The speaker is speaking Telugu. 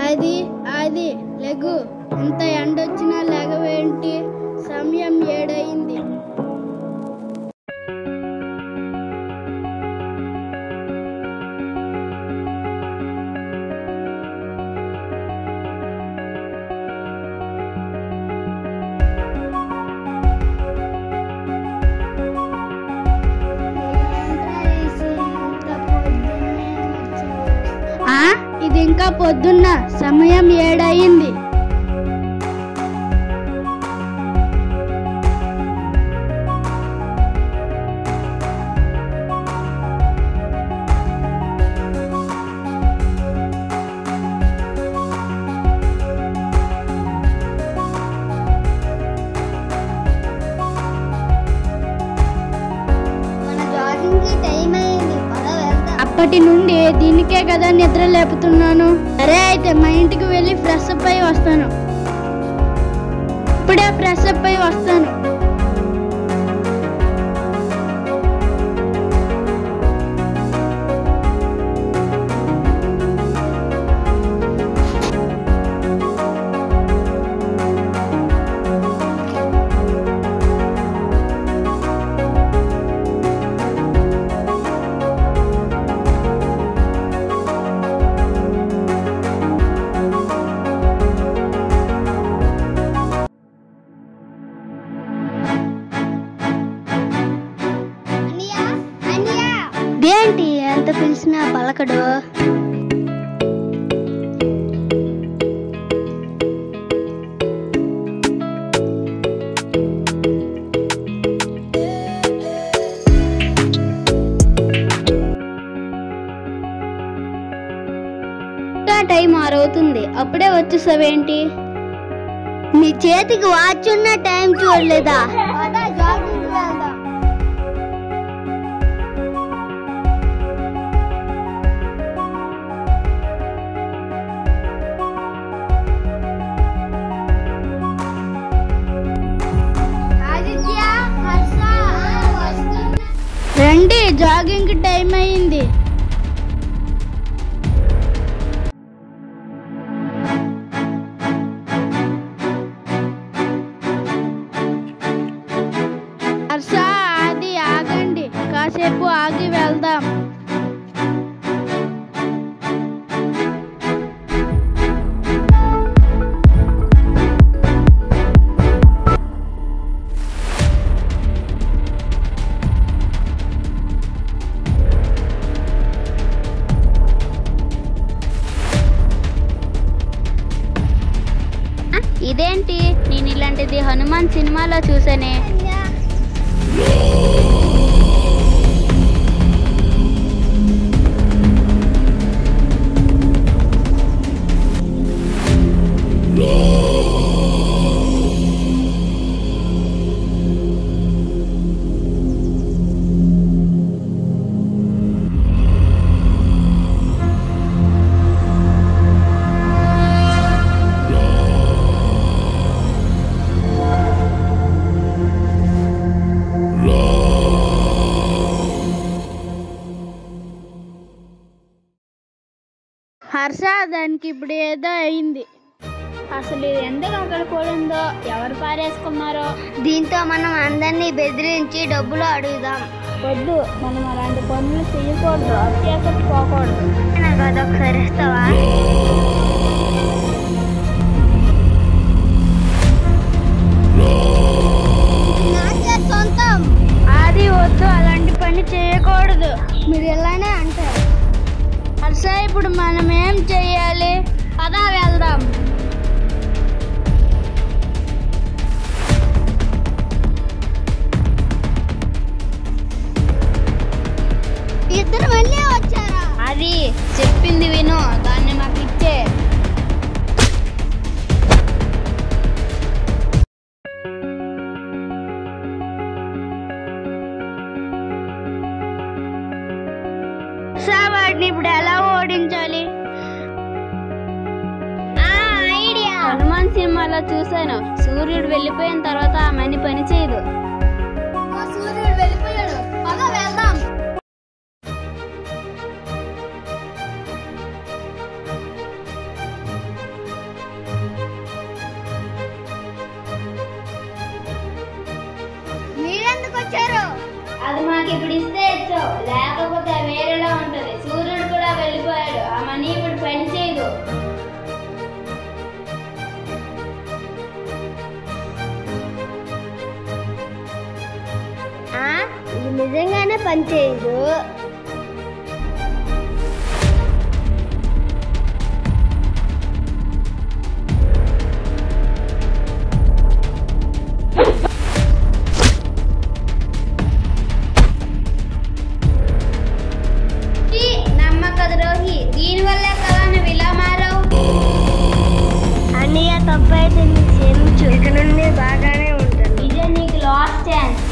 అది అది లెగు. ఇంత ఎండొచ్చినా లేగవేంటి? సమయం 7 అయింది. ఇది ఇంకా పొద్దున్న, సమయం 7 అయింది. అప్పటి నుండి దీనికే కదా నిద్ర లేపుతున్నాను. సరే అయితే మా ఇంటికి వెళ్ళి ఫ్రెష్ అప్ అయి వస్తాను. ఇప్పుడే ఫ్రెష్ అప్ అయి వస్తాను. ఏంటి ఎంత పిలిచినా పలకడు? టైం 6 అవుతుంది, అప్పుడే వచ్చేసావేంటి? నీ చేతికి వాచ్ ఉన్న టైం చూడలేదా? రండి, జాగింగ్ టైం అయింది. హర్ష, అది ఆగండి, కాసేపు ఆగి వెళ్దాం. ఇదేంటి, నేను ఇలాంటిది హనుమాన్ సినిమాలో చూసానే. హర్ష, దానికి ఇప్పుడు ఏదో అయింది. అసలు ఇది ఎందుకు అక్కడ పోయిందో, ఎవరు పారేసుకున్నారో? దీంతో మనం అందరినీ బెదిరించి డబ్బులు అడుగుదాం. వద్దు, మనం అలాంటి పనులు చేయకూడదు, అత్యాసకు పోకూడదు. నాకు అదొకసారి ఇస్తావా? సొంతం. అది వద్దు, అలాంటి పని చేయకూడదు. మీరు ఎలానే అంటారు. హర్ష, ఇప్పుడు మనం ఏం చెయ్యాలి? పదా వెళ్దాం. ఇద్దరు మళ్ళీ వచ్చారా? అది చెప్పింది విను, దాన్ని మాకు ఇచ్చే. వాడిని ఇప్పుడు ఎలా ఓడించాలి? హనుమాన్ సినిమాలో చూశాను, సూర్యుడు వెళ్ళిపోయిన తర్వాత ఆమె పని చేయదు. సూర్యుడు వెళ్ళిపోయాడు, పద వెళ్దాం. మనకి ఇప్పుడు ఇస్తే ఇచ్చావు, లేకపోతే వేరేలా ఉంటది. సూర్యుడు కూడా వెళ్ళిపోయాడు, ఆ మనీ ఇప్పుడు పని చేయదు. ఇది నిజంగానే పనిచేయదు. నమ్మక ద్రోహి, దీనివల్లే కదా నువ్వు ఇలా మారావు. అన్నయ్య తప్పైతే నీ క్షమించు, ఇక నుండి బాగానే ఉంటాను. ఇదే నీకు లాస్ట్ ఛాన్స్.